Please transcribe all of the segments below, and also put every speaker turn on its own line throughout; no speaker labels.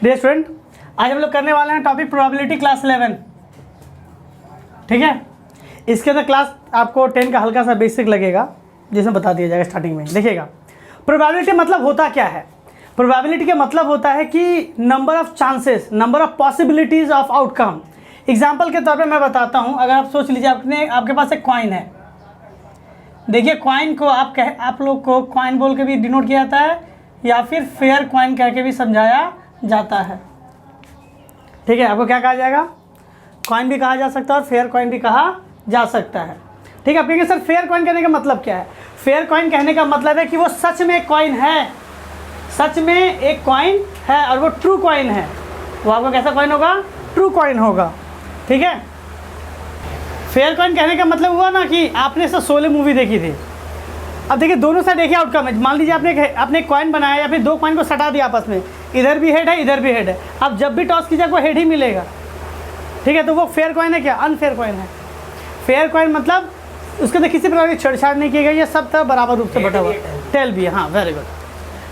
Dear student, आज हम लोग करने वाले हैं टॉपिक प्रोबेबिलिटी क्लास 11। ठीक है, इसके अंदर क्लास आपको 10 का हल्का सा बेसिक लगेगा, जिसमें बता दिया जाएगा स्टार्टिंग में। देखिएगा, प्रोबेबिलिटी मतलब होता क्या है। प्रोबेबिलिटी का मतलब होता है कि number of chances, number of possibilities of outcome. Example के तौर पे मैं बताता हूँ। अगर आप सोच लीजिए आपके पास एक कॉइन है। देखिए, कॉइन को आप लोग को कॉइन बोल के भी डिनोट किया जाता है या फिर फेयर कॉइन कह के भी समझाया जाता है। ठीक है, आपको क्या कहा जाएगा? कॉइन भी कहा जा सकता है और फेयर कॉइन भी कहा जा सकता है। ठीक है, आप कहेंगे सर फेयर कॉइन कहने का मतलब क्या है? फेयर कॉइन कहने का मतलब है कि वो सच में एक कॉइन है, सच में एक कॉइन है और वो ट्रू कॉइन है। वो आपको कैसा कॉइन होगा? ट्रू कॉइन होगा। ठीक है, फेयर कॉइन कहने का मतलब हुआ ना कि आपने सर 16 मूवी देखी थी। अब देखिए, दोनों साइड देखिए आउटकम है। मान लीजिए आपने एक कॉइन बनाया या फिर दो कॉइन को सटा दिया आपस में, इधर भी हेड है इधर भी हेड है। अब जब भी टॉस कीजिए आपको हेड ही मिलेगा। ठीक है, तो वो फेयर कॉइन है क्या? अनफेयर कॉइन है। फेयर कॉइन मतलब उसके अंदर किसी प्रकार की छेड़छाड़ नहीं की गई है, सब तरह बराबर रूप से बटा हुआ। टेल भी है, हाँ वेरी गुड।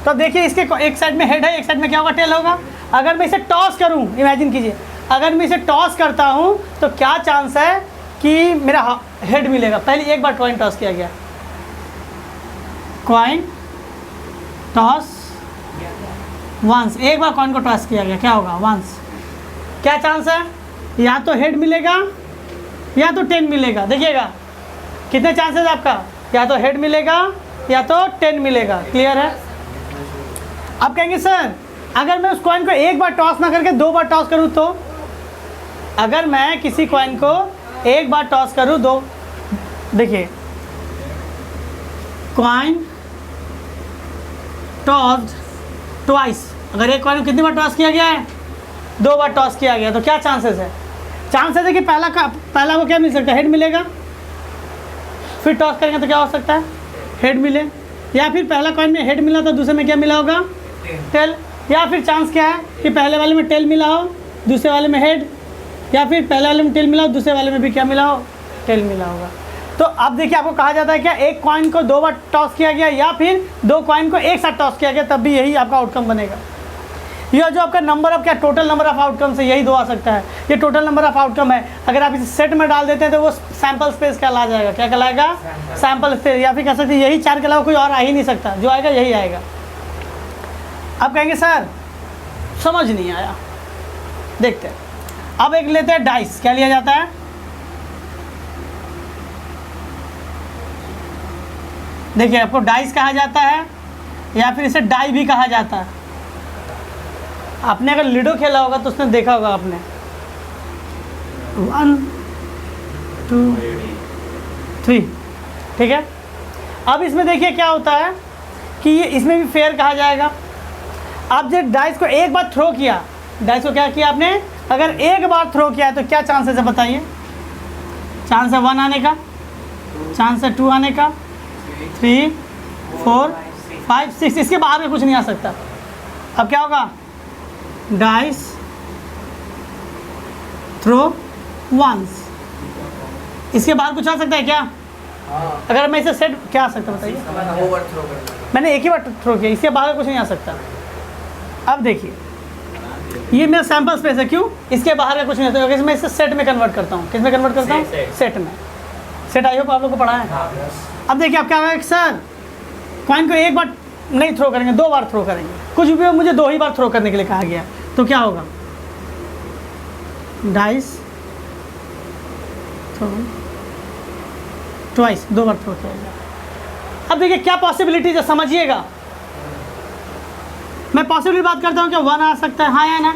तो अब देखिए, इसके एक साइड में हेड है, एक साइड में क्या होगा? टेल होगा। अगर मैं इसे टॉस करूँ, इमेजिन कीजिए, अगर मैं इसे टॉस करता हूँ तो क्या चांस है कि मेरा हेड मिलेगा? पहले एक बार कॉइन टॉस किया गया, कॉइन टॉस वंस, एक बार कॉइन को टॉस किया गया, क्या होगा? वंस। क्या चांस है? या तो हेड मिलेगा या तो 10 मिलेगा। देखिएगा कितने चांसेस आपका? या तो हेड मिलेगा या तो 10 मिलेगा। क्लियर है? अब कहेंगे सर अगर मैं उस कॉइन को एक बार टॉस ना करके 2 बार टॉस करूं तो? अगर मैं किसी कॉइन को एक बार टॉस करूं दो, देखिए कॉइन टॉस्ड ट्वाइस, अगर एक कॉइन को कितनी बार टॉस किया गया है? 2 बार टॉस किया गया, तो क्या चांसेस है? चांसेस है कि पहला को क्या मिल सकता है? हेड मिलेगा। फिर टॉस करेंगे तो क्या हो सकता है? हेड मिले। या फिर पहला कॉइन में हेड मिला तो दूसरे में क्या मिला होगा? टेल। या फिर चांस क्या है कि पहले वाले में टेल मिला हो, दूसरे वाले में हेड, या फिर पहले वाले में टेल मिला हो, दूसरे वाले में भी क्या मिला हो? टेल मिला होगा। तो अब देखिए, आपको कहा जाता है क्या एक कॉइन को 2 बार टॉस किया गया या फिर 2 कॉइन को एक साथ टॉस किया गया, तब भी यही आपका आउटकम बनेगा। यह जो आपका नंबर ऑफ क्या टोटल नंबर ऑफ आउटकम से यही 2 आ सकता है। ये टोटल नंबर ऑफ आउटकम है। अगर आप इसे सेट में डाल देते हैं तो वो सैंपल स्पेस कहला जाएगा। क्या कहलाएगा? Sample space. या फिर कह सकते हैं यही 4 के अलावा कोई और आ ही नहीं सकता, जो आएगा यही आएगा। अब कहेंगे सर समझ नहीं आया, देखते हैं। अब एक लेते हैं डाइस। क्या लिया जाता है? देखिए, आपको डाइस कहा जाता है या फिर इसे डाई भी कहा जाता है। आपने अगर लूडो खेला होगा तो उसने देखा होगा आपने 1 2 3। ठीक है, अब इसमें देखिए क्या होता है कि ये इसमें भी फेयर कहा जाएगा। आप जब डाइस को एक बार थ्रो किया, डाइस को क्या किया आपने? अगर एक बार थ्रो किया है तो क्या चांसेस है बताइए? चांस है 1 आने का, चांस है 2 आने का, 3 4 5 6, इसके बाहर में कुछ नहीं आ सकता। अब क्या होगा? डाइस थ्रो वंस, इसके बाहर कुछ आ सकता है क्या? अगर मैं इसे सेट, क्या आ सकता है बताइए? मैंने एक ही बार थ्रो किया, इसके बाहर कुछ नहीं आ सकता। अब देखिए, ये मेरा सैंपल स्पेस है। क्यों? इसके बाहर का कुछ नहीं आता। मैं इसे सेट में कन्वर्ट करता हूँ। किस में कन्वर्ट करता हूँ? सेट में। सेट आई होप आप लोग को पढ़ा है। अब देखिए, आप क्या होगा? सर कॉइन को एक बार नहीं थ्रो करेंगे, 2 बार थ्रो करेंगे। कुछ भी मुझे 2 ही बार थ्रो करने के लिए कहा गया, तो क्या होगा? डाइस थ्रो ट्वाइस, 2 बार थ्रो किया गया। अब देखिए क्या पॉसिबिलिटीज है, समझिएगा। मैं पॉसिबिलिटी बात करता हूँ क्या 1 आ सकता है, हाँ या ना?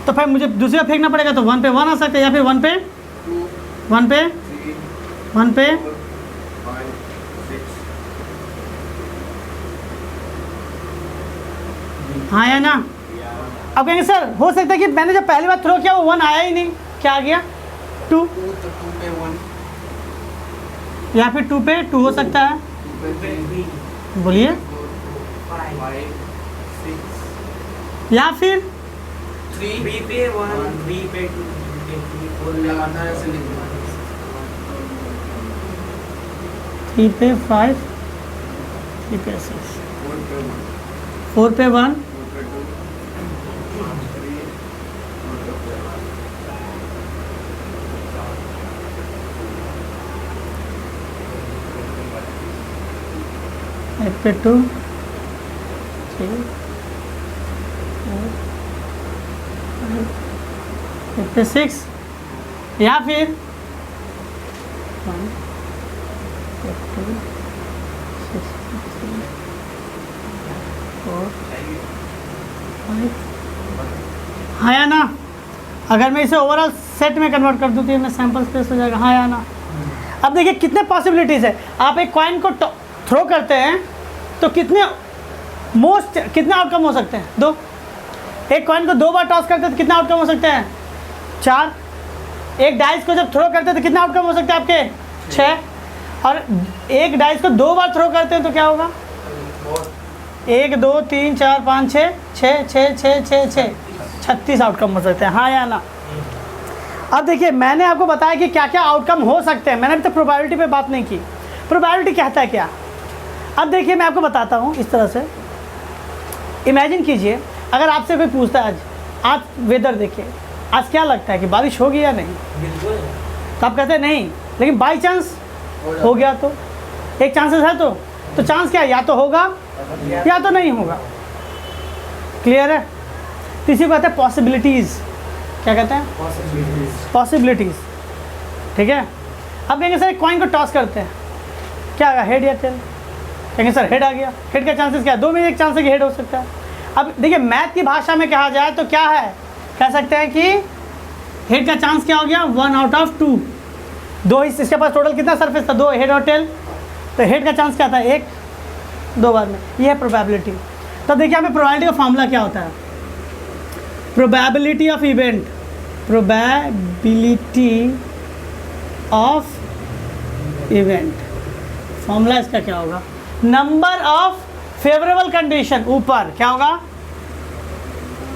तो फिर मुझे दूसरा फेंकना पड़ेगा, तो 1 पे 1 आ सकता है, या फिर 1 पे 1 पे 1 पे 6, हाँ या ना? अब कहेंगे सर हो सकता है कि मैंने जब पहली बार थ्रो किया वो 1 आया ही नहीं, क्या आ गया? 2, या फिर 2 पे 2 हो सकता है। बोलिए। या फिर
3 पे 1, 3 पे 2,
3 पे 5, 3 पे 6, 4 पे 1, पे 2, 3, 4, 5, 1 पे 6, या फिर 1, 2, 6, 4, 5, हाँ या ना? अगर मैं इसे ओवरऑल सेट में कन्वर्ट कर दूँ तो ये मैं सैम्पल स्पेस हो जाएगा, हाँ या ना? अब देखिए कितने पॉसिबिलिटीज़ है। आप एक कॉइन को थ्रो करते हैं तो कितने आउटकम हो सकते हैं? 2। एक कॉइन को 2 बार टॉस करते हैं तो कितने आउटकम हो सकते हैं? 4। एक डाइस को जब थ्रो करते हैं तो कितने आउटकम हो सकते हैं आपके? 6। और एक डाइस को 2 बार थ्रो करते हैं तो क्या होगा? 1, 2, 3, 4, 5, 6 36 आउटकम हो सकते हैं, हाँ या ना? अब देखिए मैंने आपको बताया कि क्या क्या आउटकम हो सकते हैं, मैंने अभी तक प्रोबेबिलिटी पे बात नहीं की। प्रोबेबिलिटी कहता है क्या? अब देखिए मैं आपको बताता हूँ इस तरह से। इमेजिन कीजिए अगर आपसे कोई पूछता है आज वेदर देखिए, आज क्या लगता है कि बारिश होगी या नहीं, तो आप कहते हैं नहीं, लेकिन बाई चांस हो गया तो एक चांसेस है, तो चांस क्या है? या तो होगा या तो नहीं होगा। क्लियर है? तो इसी को कहते हैं पॉसिबिलिटीज़। क्या कहते हैं? पॉसिबिलिटीज़। ठीक है। अब कहेंगे सर एक कॉइन को टॉस करते हैं, क्या आएगा, हेड या टेल? कहेंगे सर हेड आ गया। हेड का चांसेस क्या है? 2 में एक चांस है कि हेड हो सकता है। अब देखिए मैथ की भाषा में कहा जाए तो क्या है, कह सकते हैं कि हेड का चांस क्या हो गया? 1 आउट ऑफ 2। 2 इसके पास टोटल कितना सरफेस था? 2, हेड और टेल। तो हेड का चांस क्या था? 1, 2 बार में। ये है प्रोबेबिलिटी। तो देखिए हमें प्रोबेबिलिटी का फॉर्मूला क्या होता है? Probability of event, probability of event, formula इसका क्या होगा? नंबर ऑफ फेवरेबल कंडीशन, ऊपर क्या होगा?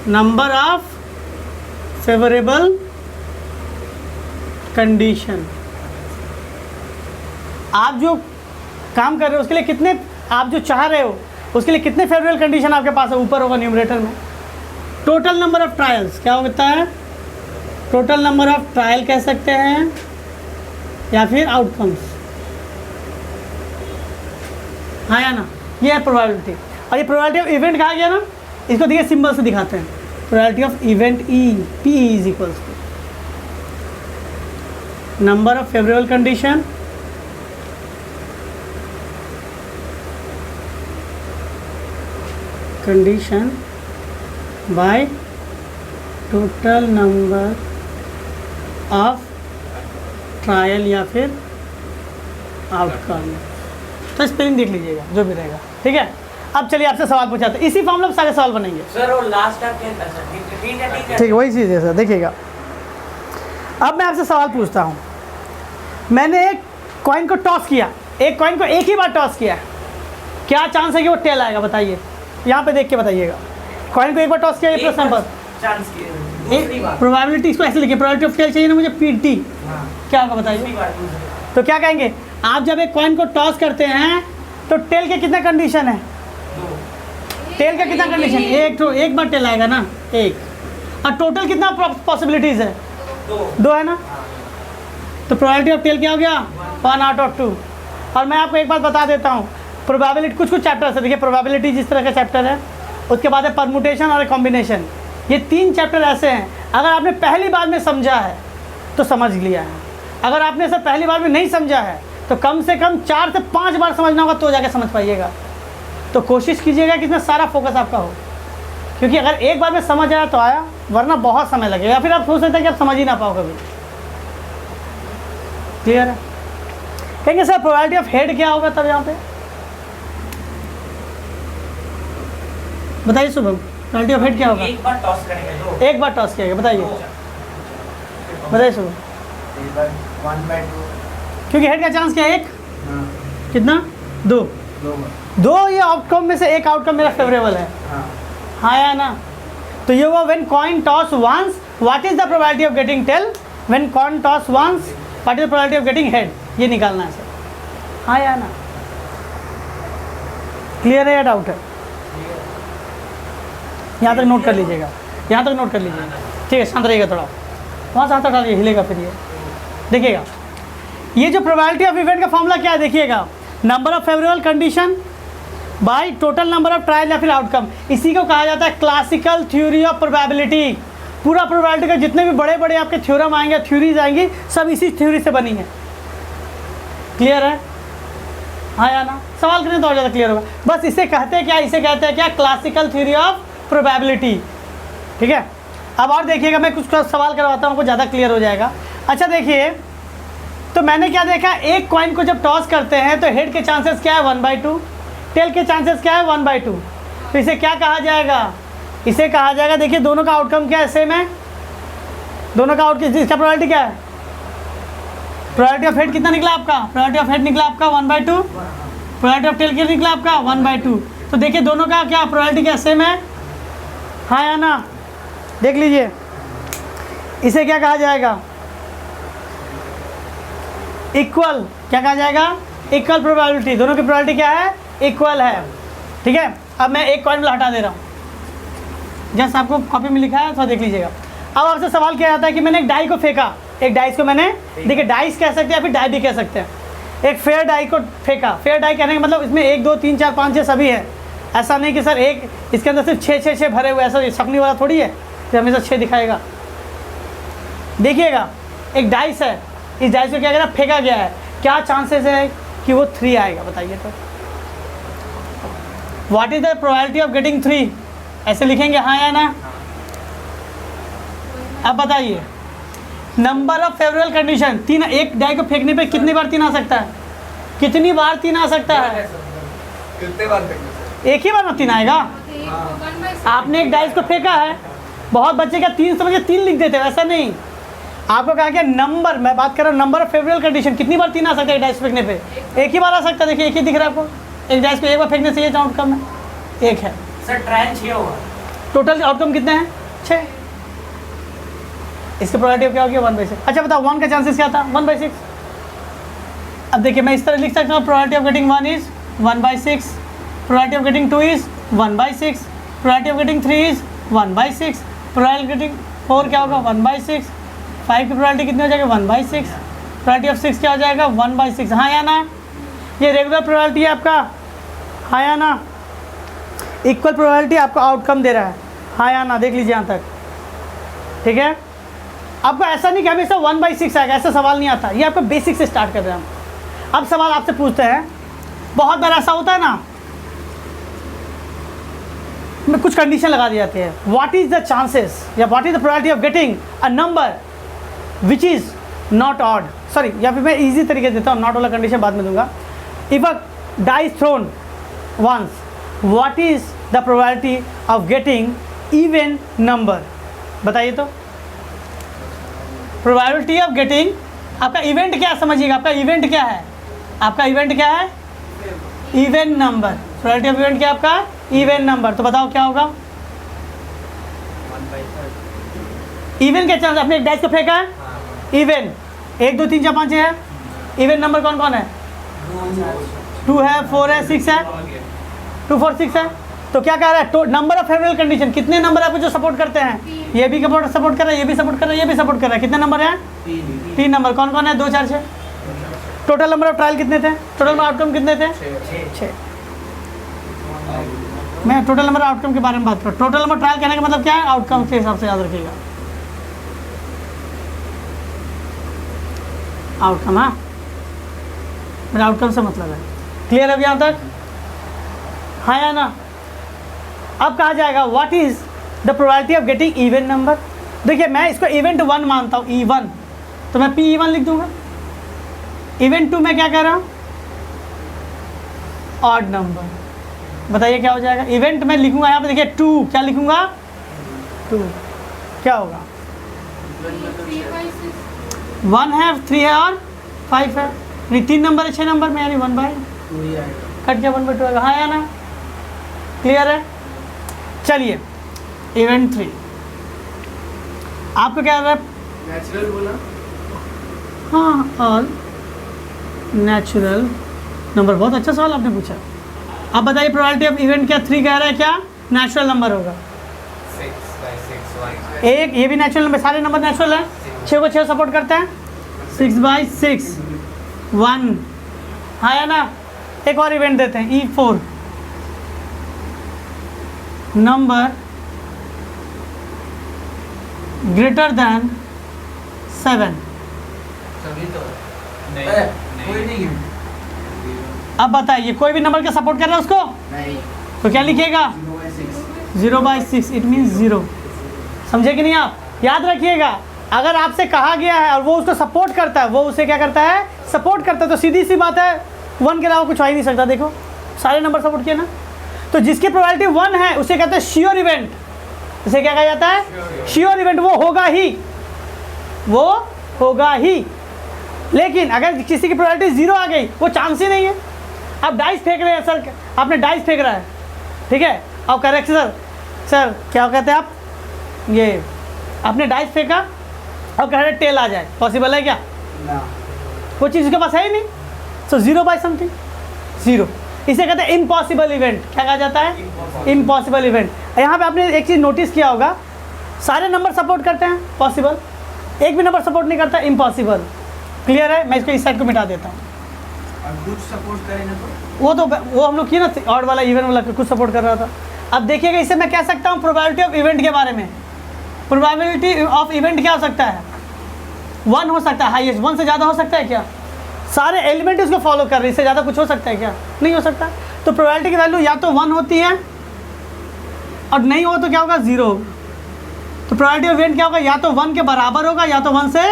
Number of favourable condition. आप जो काम कर रहे हो उसके लिए कितने, आप जो चाह रहे हो उसके लिए कितने फेवरेबल कंडीशन आपके पास है? ऊपर होगा न्यूमरेटर में। टोटल नंबर ऑफ ट्रायल्स क्या होता है? टोटल नंबर ऑफ ट्रायल कह सकते हैं या फिर आउटकम्स, हाँ या ना? ये है प्रोबेबिलिटी। और ये प्रोबेबिलिटी ऑफ इवेंट कहा गया ना, इसको देखिए सिंबल से दिखाते हैं। Probability of event E, P is equals to number of favourable condition by total number of trial या फिर आउटकम। तो स्पेलिंग देख लीजिएगा जो भी रहेगा, ठीक है। अब चलिए आपसे सवाल पूछाते हैं, इसी फॉर्मूला में सारे सवाल बनेंगे
सर। वो लास्ट आप क्या कर सकते हैं? ठीक है
ठीक है, वही चीज़ है सर। देखिएगा अब मैं आपसे सवाल पूछता हूँ, मैंने एक कॉइन को टॉस किया, एक कॉइन को एक ही बार टॉस किया, क्या चांस है कि वो टेल आएगा? बताइए, यहाँ पे देख के बताइएगा। कॉइन को एक बार टॉस किया, ये प्लस नंबर
चांस की
प्रोबेबिलिटी, इसको ऐसे लिखिए, प्रोबेबिलिटी ऑफ टेल चाहिए ना मुझे, पीटी। क्या होगा बताइए? तो क्या कहेंगे आप, जब एक कॉइन को टॉस करते हैं तो टेल के कितने कंडीशन है? टेल का कितना कंडीशन? एक, तो एक बार टेल आएगा ना, एक। और टोटल कितना पॉसिबिलिटीज़ है? 2 है ना। तो प्रोबेबिलिटी ऑफ टेल क्या हो गया? 1 आउट ऑफ 2। और मैं आपको एक बात बता देता हूँ, प्रोबेबिलिटी कुछ चैप्टर्स है। देखिए प्रोबेबिलिटी जिस तरह का चैप्टर है, उसके बाद है परमुटेशन और कॉम्बिनेशन। ये 3 चैप्टर ऐसे हैं, अगर आपने पहली बार में समझा है तो समझ लिया है, अगर आपने इसे पहली बार में नहीं समझा है तो कम से कम 4 से 5 बार समझना होगा तो जाके समझ पाइएगा। तो कोशिश कीजिएगा कि इसमें सारा फोकस आपका हो, क्योंकि अगर एक बार में समझ आया तो आया, वरना बहुत समय लगेगा, फिर आप सोच सकते हैं कि आप समझ ही ना पाओ कभी। क्लियर है? कहेंगे सर प्रोबेबिलिटी ऑफ हेड क्या होगा तब? यहाँ पे बताइए शुभम, प्रोबेबिलिटी ऑफ हेड क्या होगा?
एक बार टॉस करेंगे तो
एक बार टॉस किया गया, बताइए बताइए शुभम।
1/2,
क्योंकि हेड का चांस क्या है? 1, कितना? 2 ये आउटकम में से एक आउटकम मेरा फेवरेबल है, हाँ या ना? तो ये हुआ when coin toss once what is the probability of getting tail, when coin toss once what is the probability of getting head, ये निकालना है सर, हाँ या ना? क्लियर है या डाउट है? यहाँ तक नोट कर लीजिएगा, यहाँ तक नोट कर लीजिएगा, ठीक है। शांत रहिएगा थोड़ा, वहाँ से हाथ हटा लीजिए, हिलेगा फिर ये। देखिएगा ये जो प्रोबेबिलिटी ऑफ इवेंट का फॉर्मूला क्या है, देखिएगा, number of favourable condition by total number of trial या फिर आउटकम। इसी को कहा जाता है क्लासिकल थ्योरी ऑफ प्रोबेबिलिटी। पूरा प्रोबेबिलिटी का जितने भी बड़े बड़े आपके थ्योरम आएंगे, थ्योरीज आएंगी, सब इसी थ्योरी से बनी है। क्लियर है? हाँ या ना? सवाल करें तो और ज़्यादा क्लियर होगा। बस इसे कहते हैं क्या? इसे कहते हैं क्या? Classical theory of probability. ठीक है, अब और देखिएगा, मैं कुछ सवाल करवाता हूँ, आपको ज़्यादा क्लियर हो जाएगा। अच्छा देखिए, तो मैंने क्या देखा, एक कॉइन को जब टॉस करते हैं तो हेड के चांसेस क्या है? 1/2। टेल के चांसेस क्या है? 1/2। तो इसे क्या कहा जाएगा? इसे कहा जाएगा, देखिए दोनों का आउटकम क्या है? सेम है। दोनों का आउटकम, इसका प्रोबेबिलिटी क्या है? प्रोबेबिलिटी ऑफ हेड कितना निकला आपका? प्रोबेबिलिटी ऑफ हेड निकला आपका 1/2। प्रोबेबिलिटी ऑफ टेल क्या निकला आपका? 1/2। तो देखिए दोनों का क्या प्रोबेबिलिटी क्या सेम है? हाँ या ना? देख लीजिए, इसे क्या कहा जाएगा? इक्वल। क्या कहा जाएगा? Equal probability. दोनों की प्रोबेबिलिटी क्या है? इक्वल है। ठीक है, अब मैं एक कॉइन हटा दे रहा हूँ, जस्ट आपको कॉपी में लिखा है, थोड़ा देख लीजिएगा। अब आपसे सवाल किया जाता है कि मैंने एक डाई को फेंका, एक डाइस को मैंने, देखिए डाइस कह सकते हैं या फिर डाई भी कह सकते हैं, एक फेयर डाई को फेंका। फेयर डाई कहने का मतलब इसमें 1 2 3 4 5 6 सभी है। ऐसा नहीं कि सर एक इसके अंदर सिर्फ 6 भरे हुए, ऐसा सपनी वाला थोड़ी है कि हमेशा 6 दिखाएगा। देखिएगा एक डाइस है, इस डाइस को क्या करा? फेंका गया है। क्या चांसेस है कि वो 3 आएगा? बताइए तो। What is the probability of getting 3? ऐसे लिखेंगे, हाँ या ना? अब बताइए, नंबर ऑफ फेवरेबल कंडीशन। 3, एक डाई को फेंकने पे कितनी बार 3 आ सकता है? कितनी बार 3 आ सकता है?
कितने बार फेंकने?
एक ही बार में 3 आएगा। आपने एक डाइस को फेंका है, बहुत बच्चे क्या 3 समझ के 3 लिख देते हैं, वैसा नहीं। आपको कहा गया नंबर, मैं बात कर रहा हूँ नंबर ऑफ फेवरेबल कंडीशन, कितनी बार 3 आ सकता है एक डाइस फेंकने पे? एक ही बार आ सकता है। देखिए एक ही दिख रहा है आपको, एक डाइस को एक बार फेंकने से ये आउटकम है, एक है।
सर ट्रायल 6 होगा।
टोटल आउटकम कितने हैं? 6। इसकी प्रोबेबिलिटी क्या होगी? 1/6। अच्छा बताओ 1 का चांसेस क्या था? 1/6। अब देखिए मैं इस तरह लिख सकता हूँ, probability of getting 1 is 1/6, probability of getting 2 is 1/6, probability of getting 3 is 1/6, probability getting 4 क्या होगा? 1/6, 5 की प्रोबेबिलिटी कितनी हो जाएगी? 1/6, प्रोबेबिलिटी ऑफ 6 क्या हो जाएगा? 1/6। हाँ या ना? ये रेगुलर प्रोबेबिलिटी है आपका, हाँ या ना? इक्वल प्रोबेबिलिटी आपको आउटकम दे रहा है, हाँ या ना? देख लीजिए यहाँ तक। ठीक है, आपको ऐसा नहीं कि हमेशा 1/6 आएगा, ऐसा सवाल नहीं आता। ये आपको बेसिक से स्टार्ट कर रहे हैं हम। अब सवाल आपसे पूछते हैं, बहुत बार ऐसा होता है ना, में कुछ कंडीशन लगा दी जाती है। व्हाट इज द चांसेस या what is the probability of getting a number which is not odd, sorry, या फिर मैं इजी तरीके से देता हूँ, नॉट वाला कंडीशन बाद में दूंगा। If a die is thrown once, what is the probability of getting even number? बताइए तो। प्रोबेबिलिटी ऑफ गेटिंग, आपका इवेंट क्या है समझिएगा, आपका इवेंट क्या है? आपका इवेंट क्या है? Even number. Probability of event क्या है आपका? Even number. तो बताओ क्या होगा?
1/3।
इवन के चांस, आपने एक डाइस को फेंका है, इवन 1 2 3 4 5 है। इवन नंबर कौन कौन है? 2 है, 4 है, 6 है, 2 4 6 है। तो क्या कह रहा है? तो नंबर ऑफ फेवरेबल कंडीशन, कितने नंबर आपको जो सपोर्ट करते हैं? ये भी सपोर्ट कर रहा है, ये भी सपोर्ट कर रहा है, ये भी सपोर्ट कर रहा है। कितने नंबर हैं? 3 नंबर। कौन कौन है? 2 4 6। टोटल नंबर ऑफ ट्रायल कितने थे? टोटल आउटकम कितने थे? 6। मैं टोटल नंबर आउटकम के बारे में बात कर रहा हूँ। टोटल नंबर ट्रायल कहने का मतलब क्या है? आउटकम के हिसाब से याद रखिएगा, आउटकम। हाँ, मेरा आउटकम से मतलब है। क्लियर है अभी यहाँ तक? हाँ या ना? अब कहा जाएगा what is the probability of getting even number. देखिए मैं इसको इवेंट 1 मानता हूँ, E1, तो मैं P1 लिख दूंगा। इवेंट 2 में क्या कह रहा हूँ? Odd number. बताइए क्या हो जाएगा? इवेंट में लिखूंगा यहाँ पे, देखिए 2, क्या लिखूंगा? 2 क्या होगा? 1 है, 3 है और 5 है, नहीं 3 नंबर है 6 नंबर में, यानी 1/2 कट गया, 1/2 आएगा। हाँ या ना? क्लियर है? चलिए इवेंट 3 आपको क्या है?
नेचुरल बोला।
हाँ, और नेचुरल नंबर। बहुत अच्छा सवाल आपने पूछा। अब बताइए प्रोबेबिलिटी ऑफ इवेंट क्या? 3 कह रहा है, क्या नेचुरल नंबर होगा?
6/6
एक, ये भी नेचुरल नंबर, सारे नंबर नेचुरल है। 6 को 6 सपोर्ट करते हैं, 6/6 1। हाँ या ना? एक और इवेंट देते हैं, E4। Number greater than 7।
सभी तो
नहीं
कोई नहीं है।
अब बताइए कोई भी नंबर का सपोर्ट कर रहा है उसको,
नहीं।
तो क्या लिखिएगा 0/6, इट मीन्स 0। समझे कि नहीं आप? याद रखिएगा, अगर आपसे कहा गया है और वो उसको सपोर्ट करता है, वो उसे क्या करता है, सपोर्ट करता है, तो सीधी सी बात है 1 के अलावा कुछ हो ही नहीं सकता। देखो सारे नंबर सपोर्ट किए ना, तो जिसकी प्रोबेबिलिटी 1 है उसे कहते हैं श्योर इवेंट। उसे क्या कहा जाता है? Sure event. वो होगा ही, वो होगा ही। लेकिन अगर किसी की प्रोबेबिलिटी 0 आ गई, वो चांस ही नहीं है। आप डाइस फेंक रहे हैं सर, आपने डाइस फेंक रहा है, ठीक है, और करेक्ट सर क्या कहते हैं आप, ये आपने डाइस फेंका और कह रहे टेल आ जाए, पॉसिबल है क्या?
ना।
वो चीज़ उसके पास है ही नहीं। सो 0/समथिंग 0, इसे कहते हैं इम्पॉसिबल इवेंट। क्या कहा जाता है? Impossible event. यहाँ पे आपने एक चीज़ नोटिस किया होगा, सारे नंबर सपोर्ट करते हैं पॉसिबल, एक भी नंबर सपोर्ट नहीं करता इम्पॉसिबल। क्लियर है? मैं इसको इस साइड को मिटा देता हूँ।
और कुछ सपोर्ट करें ना तो
वो हम लोग किए ना, ऑड वाला इवेंट वाला कुछ सपोर्ट कर रहा था। अब देखिएगा, इससे मैं कह सकता हूँ प्रोबेबिलिटी ऑफ इवेंट के बारे में। प्रोबेबिलिटी ऑफ इवेंट क्या हो सकता है? 1 हो सकता है हाईएस्ट। 1 से ज़्यादा हो सकता है क्या? सारे एलिमेंट उसको फॉलो कर रहे हैं, इससे ज़्यादा कुछ हो सकता है क्या? नहीं हो सकता। तो प्रोबेबिलिटी की वैल्यू या तो 1 होती है और नहीं हो तो क्या होगा? 0। तो प्रोबेबिलिटी ऑफ इवेंट क्या होगा? या तो 1 के बराबर होगा या तो 1 से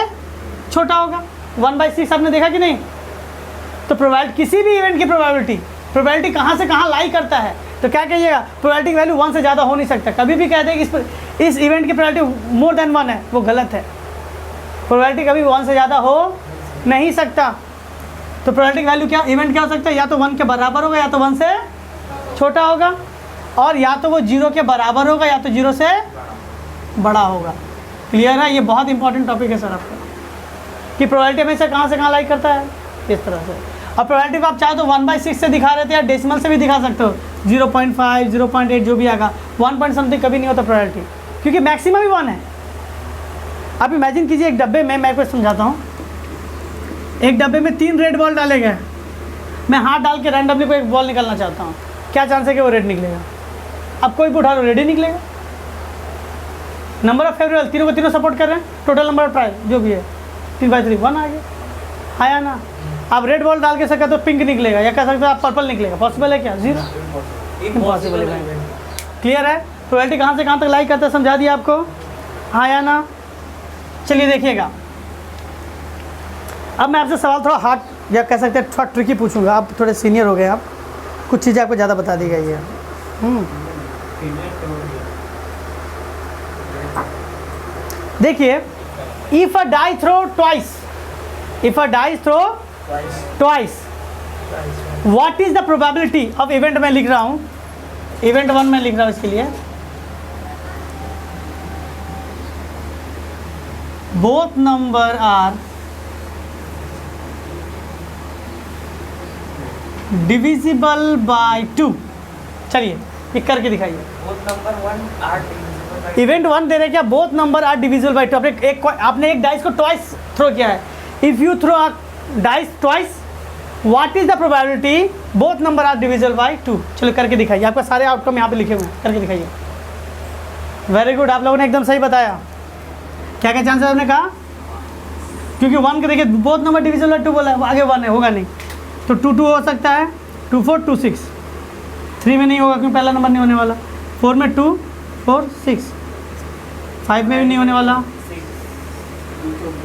छोटा होगा। 1/6 आपने देखा कि नहीं? तो प्रोबेबिलिटी, किसी भी इवेंट की प्रोबेबिलिटी कहाँ से कहाँ लाई करता है, तो क्या कहिएगा? प्रोबेबिलिटी की वैल्यू 1 से ज़्यादा हो नहीं सकता। कभी भी कह दें कि इस इवेंट की प्रोबेबिलिटी मोर देन 1 है, वो गलत है। प्रोबेबिलिटी कभी 1 से ज़्यादा हो नहीं सकता। तो प्रोबेबिलिटी की वैल्यू क्या, इवेंट क्या हो सकता है? या तो 1 के बराबर होगा या तो 1 से छोटा होगा, और या तो वो 0 के बराबर होगा या तो 0 से बड़ा होगा। क्लियर है? ये बहुत इंपॉर्टेंट टॉपिक है सर आपका, कि प्रोबेबिलिटी हमेशा कहाँ से कहाँ लाई करता है, इस तरह से। और प्रोबेबिलिटी को आप चाहे तो 1/6 से दिखा रहे थे या डेसिमल से भी दिखा सकते हो, 0.5, 0.8 जो भी आएगा। 1 पॉइंट समथिंग कभी नहीं होता प्रोबेबिलिटी, क्योंकि मैक्सिमम ही 1 है। आप इमेजिन कीजिए एक डब्बे में, मैं आपको समझाता हूँ, एक डब्बे में 3 रेड बॉल डाले गए। मैं हाथ डाल के रैंडमली कोई एक बॉल निकालना चाहता हूँ, क्या चांस है कि वो रेड निकलेगा? अब कोई भी उठा लो, रेड ही निकलेगा। नंबर ऑफ फेवरेबल, तीनों को तीनों सपोर्ट कर रहे हैं, टोटल नंबर ऑफ ट्राई जो भी है 3/3 1 आ गया, आया ना? आप रेड बॉल डाल के सके तो पिंक निकलेगा, या कह सकते हो आप पर्पल निकलेगा। पॉसिबल है क्या? 0, इम्पॉसिबल है। क्लियर है? प्रोबेबिलिटी कहाँ से कहाँ तक लाई करता है, समझा दिया आपको, हाँ या ना? चलिए देखिएगा, अब मैं आपसे सवाल थोड़ा हार्ड या कह सकते हैं थोड़ा ट्रिकी पूछूंगा। आप थोड़े सीनियर हो गए, आप कुछ चीज़ें आपको ज़्यादा बता दी गई है। देखिए, if a die throw twice, what is the probability of event, में लिख रहा हूँ, इवेंट 1 में लिख रहा हूँ इसके लिए, both number are divisible by 2। चलिए ये करके दिखाइए। इवेंट 1 दे रहे क्या? Both number are divisible by 2। आपने एक डाइस को ट्वाइस थ्रो किया है। If you throw a dice twice, what is the probability both number are divisible by 2? चलो करके दिखाइए। आपका सारे आउटकम यहाँ पे लिखे हुए हैं, करके दिखाइए। वेरी गुड, आप लोगों ने एकदम सही बताया। क्या क्या चांसेस आपने कहा? क्योंकि 1 के देखिए बोथ नंबर डिविजिबल बाय 2 बोला है, आगे 1 है, होगा नहीं। तो 2 हो सकता है, 2 4 2 6। 3 में नहीं होगा क्योंकि पहला नंबर नहीं होने वाला। 4 में 2 4 6। 5 में भी नहीं होने वाला।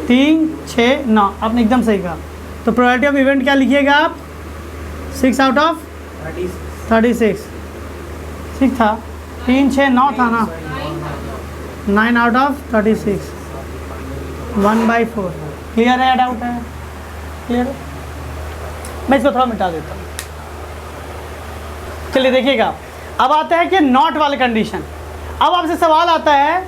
3 6 9। आपने एकदम सही कहा। तो प्रोबेबिलिटी ऑफ इवेंट क्या लिखिएगा आप? 6 आउट ऑफ 36। 6 था, 3 6 9 था ना, 9 आउट ऑफ 36, 1/4। क्लियर है या डाउट है? क्लियर है? मैं इसको थोड़ा मिटा देता हूँ। चलिए देखिएगा, अब आता है कि नॉट वाले कंडीशन। अब आपसे सवाल आता है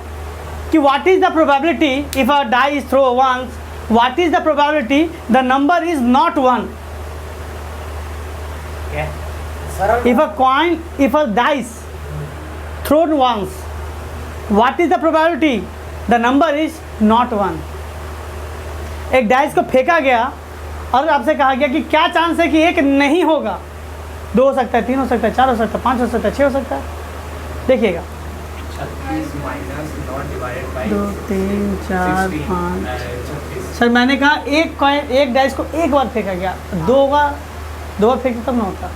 कि what is the probability if a die is throw once, what is the probability the number is not 1? if a dice thrown once, what is the probability the number is not 1? एक dice को फेंका गया और आपसे कहा गया कि क्या चांस है कि एक नहीं होगा। 2 हो सकता है, 3 हो सकता है, 4 हो सकता है, 5 हो सकता है, 6 हो सकता है। देखिएगा
36 minus not divided by
2 3 4 5।
36।
Sir मैंने कहा एक डाइस को एक बार फेंका गया, दो बार फेंकते तब ना होता।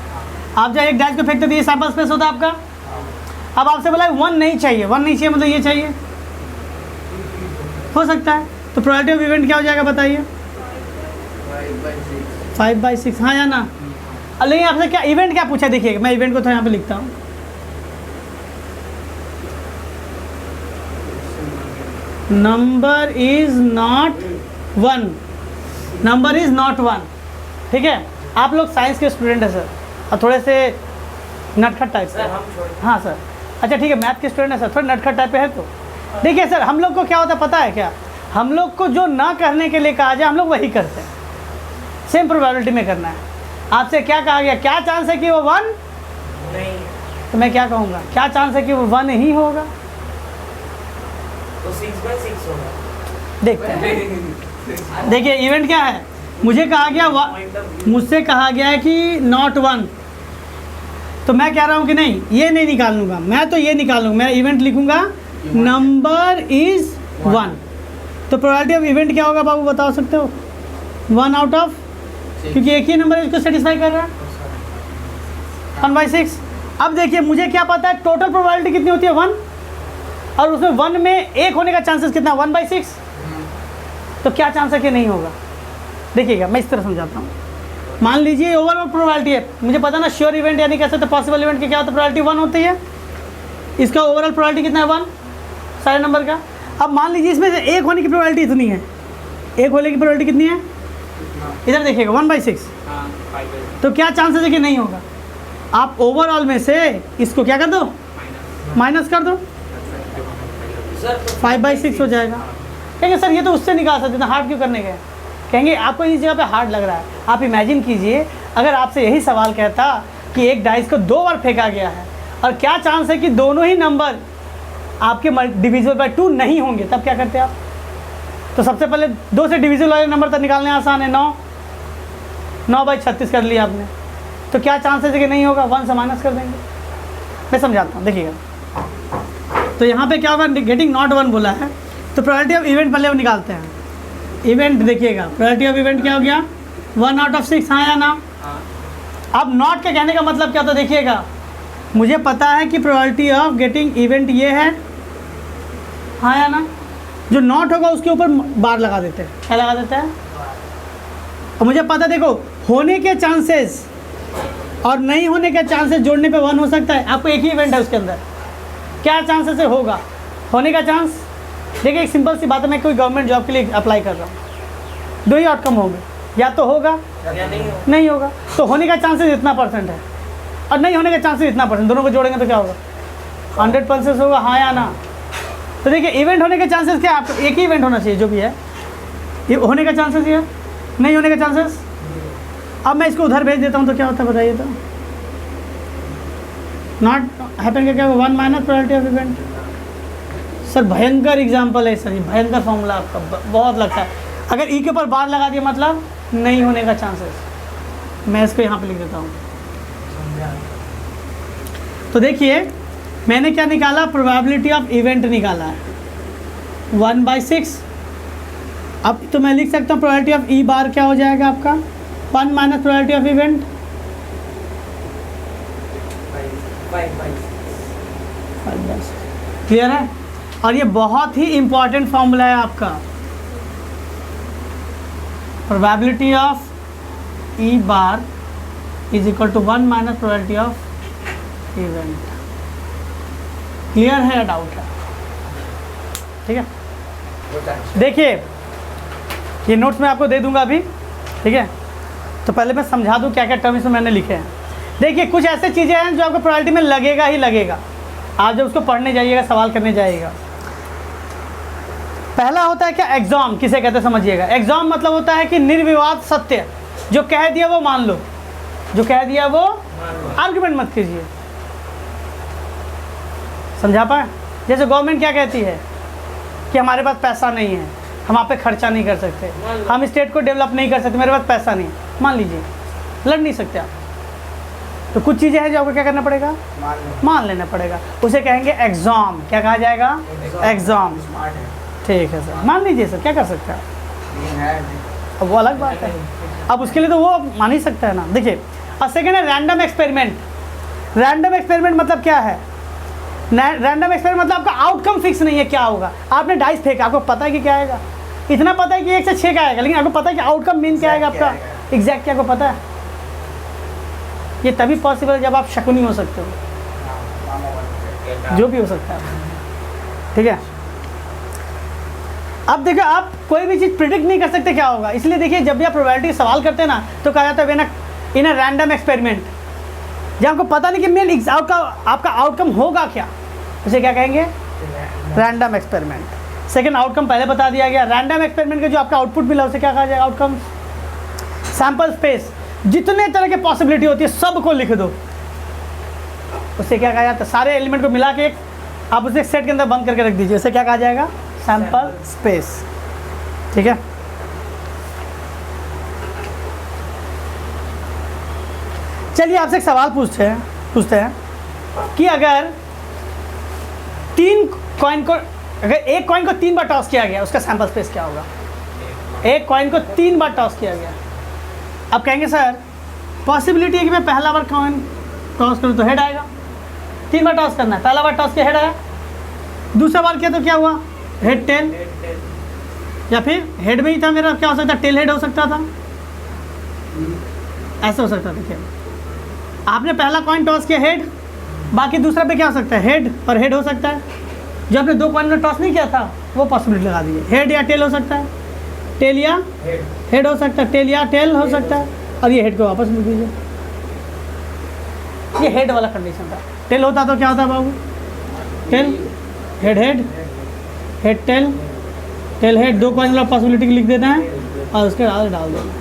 आप जब एक डाइस को फेंकते तो ये सैंपल स्पेस होता आपका। अब आपसे बोला 1 नहीं चाहिए, 1 नहीं चाहिए मतलब ये चाहिए, हो सकता है। तो प्रोबेबिलिटी ऑफ इवेंट क्या हो जाएगा बताइए? 5/6। हाँ या ना? लेकिन आपसे क्या इवेंट क्या पूछा, देखिएगा मैं इवेंट को तो यहाँ पे लिखता हूँ। Number is not 1, number is not 1। ठीक है, आप लोग साइंस के स्टूडेंट हैं सर, और थोड़े से नटखट टाइप से। हाँ सर, अच्छा ठीक है, मैथ के स्टूडेंट है सर, थोड़े नटखट टाइप पे है। तो देखिए सर, हम लोग को क्या होता है पता है क्या? हम लोग को जो ना करने के लिए कहा जाए हम लोग वही करते हैं। सेम प्रोबेबिलिटी में करना है। आपसे क्या कहा गया, क्या चांस है कि वो 1
नहीं,
तो मैं क्या कहूँगा, क्या चांस है कि वो 1 ही होगा?
तो 6/6 होगा।
देखते हैं। देखिए इवेंट क्या है, मुझे कहा गया मुझसे कहा गया है कि नॉट 1, तो मैं कह रहा हूँ कि नहीं, ये नहीं निकालूंगा, मैं तो ये निकालूंगा, मैं इवेंट लिखूंगा नंबर इज 1। तो प्रोबेबिलिटी ऑफ इवेंट क्या होगा बाबू, बता सकते हो? 1 आउट ऑफ, क्योंकि एक ही नंबर इसको सेटिस्फाई कर रहा है, 1/6। अब देखिए मुझे क्या पता है टोटल प्रोबेबिलिटी कितनी होती है 1, और उसमें 1 में एक होने का चांसेस कितना, 1/6। तो क्या चांस है कि नहीं होगा? देखिएगा मैं इस तरह समझाता हूँ। मान लीजिए ओवरऑल प्रोबेबिलिटी है, मुझे पता ना श्योर इवेंट यानी कैसे, तो पॉसिबल इवेंट की क्या होता है, प्रोबेबिलिटी 1 होती है। इसका ओवरऑल प्रोबेबिलिटी कितना है, 1 सारे नंबर का। अब मान लीजिए इसमें से एक होने की प्रोबेबिलिटी इतनी है, एक होने की प्रोबेबिलिटी कितनी है, इधर देखिएगा 1/6। तो क्या चांसेस है कि नहीं होगा? आप ओवरऑल में से इसको क्या कर दो, माइनस कर दो, 5/6 हो जाएगा। कहेंगे सर ये तो उससे निकाल सकते थे, हार्ड क्यों करने गए? कहेंगे आपको इस जगह पे हार्ड लग रहा है। आप इमेजिन कीजिए अगर आपसे यही सवाल कहता कि एक डाइस को 2 बार फेंका गया है और क्या चांस है कि दोनों ही नंबर आपके डिविजिबल बाय 2 नहीं होंगे, तब क्या करते आप? तो सबसे पहले 2 से डिविजिबल वाले नंबर तक निकालने आसान है। 9/36 कर लिया आपने, तो क्या चांसेस है कि नहीं होगा? 1 से माइनस कर देंगे। मैं समझाता हूँ, देखिएगा। तो यहाँ पे क्या होगा, गेटिंग नॉट 1 बोला है, तो प्रोबेबिलिटी ऑफ इवेंट पहले वो निकालते हैं। इवेंट देखिएगा, प्रोबेबिलिटी ऑफ इवेंट क्या हो गया, 1 आउट ऑफ 6। हाँ या ना? अब नॉट के कहने का मतलब क्या होता है, देखिएगा मुझे पता है कि प्रोबेबिलिटी ऑफ गेटिंग इवेंट ये है, हाँ या ना? जो नॉट होगा उसके ऊपर बार लगा देते हैं, क्या लगा देते हैं? और मुझे पता, देखो होने के चांसेस और नहीं होने के चांसेस जोड़ने पे 1 हो सकता है। आपको एक ही इवेंट है उसके अंदर, क्या चांसेस है होगा होने का चांस? देखिए एक सिंपल सी बात है, मैं कोई गवर्नमेंट जॉब के लिए अप्लाई कर रहा हूँ, 2 ही आउटकम होंगे, या तो होगा
या
नहीं होगा। तो होने का चांसेस इतना % है और नहीं होने का चांसेस इतना %, दोनों को जोड़ेंगे तो क्या होगा, 100% होगा, हाँ या ना? तो देखिए इवेंट होने के चांसेस क्या है, आपको एक ही इवेंट होना चाहिए जो भी है, ये होने का चांसेस ये है, नहीं होने का चांसेस। अब मैं इसको उधर भेज देता हूँ तो क्या होता है बताइए? तो नॉट हैपन का क्या होगा, 1 minus probability of event. Sir भयंकर एग्जाम्पल है सर, ये भयंकर फॉर्मूला आपका बहुत लगता है। अगर ई के ऊपर बार लगा दिया मतलब नहीं होने का चांसेस। मैं इसको यहाँ पे लिख देता हूँ। तो देखिए मैंने क्या निकाला, प्रोबेबिलिटी ऑफ इवेंट निकाला है 1/6। अब तो मैं लिख सकता हूँ प्रोबेबिलिटी ऑफ ई बार क्या हो जाएगा आपका, 1 minus probability of event 5/6। Clear है? और ये बहुत ही इंपॉर्टेंट फॉर्मूला है आपका, probability of E bar is equal to 1 minus probability of event. Clear है या डाउट है? ठीक है, देखिए ये नोट्स मैं आपको दे दूंगा अभी, ठीक है? तो पहले मैं समझा दूं क्या क्या टर्म इसमें मैंने लिखे हैं। देखिए कुछ ऐसे चीज़ें हैं जो आपको प्रोबेबिलिटी में लगेगा ही लगेगा, आप जब उसको पढ़ने जाइएगा, सवाल करने जाइएगा। पहला होता है क्या, एग्जाम किसे कहते हैं समझिएगा। एग्जाम मतलब होता है कि निर्विवाद सत्य, जो कह दिया वो मान लो, जो कह दिया वो आर्गुमेंट मत कीजिए। समझा पाए? जैसे गवर्नमेंट क्या कहती है कि हमारे पास पैसा नहीं है, हम आप पे खर्चा नहीं कर सकते, हम स्टेट को डेवलप नहीं कर सकते, मेरे पास पैसा नहीं, मान लीजिए लड़ नहीं सकते आप, तो कुछ चीज़ें हैं जो आपको क्या करना पड़ेगा, मान लेना पड़ेगा। उसे कहेंगे एग्जाम। क्या कहा जाएगा, एग्जाम। ठीक है सर, मान लीजिए सर, क्या कर सकते हैं, अब वो अलग बात है। अब उसके लिए तो वो मान ही सकता है ना। देखिए, और सेकेंड है रैंडम एक्सपेरिमेंट। रैंडम एक्सपेरिमेंट मतलब क्या है, रैंडम एक्सपेरिमेंट मतलब आपका आउटकम फिक्स नहीं है क्या होगा। आपने डाइस फेंका, आपको पता है कि क्या आएगा, इतना पता है कि 1 से 6 का आएगा, लेकिन आपको पता है कि आउटकम मीन क्या आएगा आपका, एग्जैक्ट क्या आपको पता है। ये तभी पॉसिबल है जब आप शकुनी हो सकते हो, जो भी हो सकता है, ठीक है। अब देखो, आप कोई भी चीज़ प्रिडिक्ट नहीं कर सकते क्या होगा, इसलिए देखिए जब भी आप प्रोबेबिलिटी सवाल करते हैं ना, तो कहा जाता है इन अ रैंडम एक्सपेरिमेंट। जब आपको पता नहीं कि मेन आपका आउटकम होगा क्या, उसे क्या कहेंगे, रैंडम एक्सपेरिमेंट। सेकेंड, आउटकम पहले बता दिया गया। रैंडम एक्सपेरिमेंट का जो आपका आउटपुट मिला उसे क्या कहा जाएगा, आउटकम। सैंपल स्पेस, जितने तरह के पॉसिबिलिटी होती है सबको लिख दो, उसे क्या कहा जाता है, सारे एलिमेंट को मिला के आप उसे सेट के अंदर बंद करके रख दीजिए, उसे क्या कहा जाएगा, सैंपल स्पेस। ठीक है। चलिए आपसे एक सवाल पूछते हैं कि अगर 3 कॉइन को, अगर एक कॉइन को 3 बार टॉस किया गया, उसका सैंपल स्पेस क्या होगा। एक कॉइन को 3 बार टॉस किया गया। अब कहेंगे सर पॉसिबिलिटी है कि मैं पहला बार कॉइन टॉस करूँ तो हेड आएगा, 3 बार टॉस करना है, पहला बार टॉस किया हेड आया, दूसरा बार किया तो क्या हुआ, हेड टेल, या फिर हेड में ही था मेरा, क्या हो सकता, टेल हेड हो सकता था, ऐसा हो सकता था। देखिए आपने पहला कॉइन टॉस किया हेड, बाकी दूसरा पे क्या हो सकता है, हेड और हेड हो सकता है। जो आपने 2 कॉइन में टॉस नहीं किया था वो पॉसिबिलिटी लगा दीजिए, हेड या टेल हो सकता है, टेल या हेड हो सकता है, टेल या टेल हो सकता है, और ये हेड को वापस लिख दीजिए। ये हेड वाला कंडीशन था। टेल होता तो क्या होता बाबू, tail head head head tail tail head, 2 coin वाला पॉसिबिलिटी लिख देते हैं और उसके बाद डाल देना।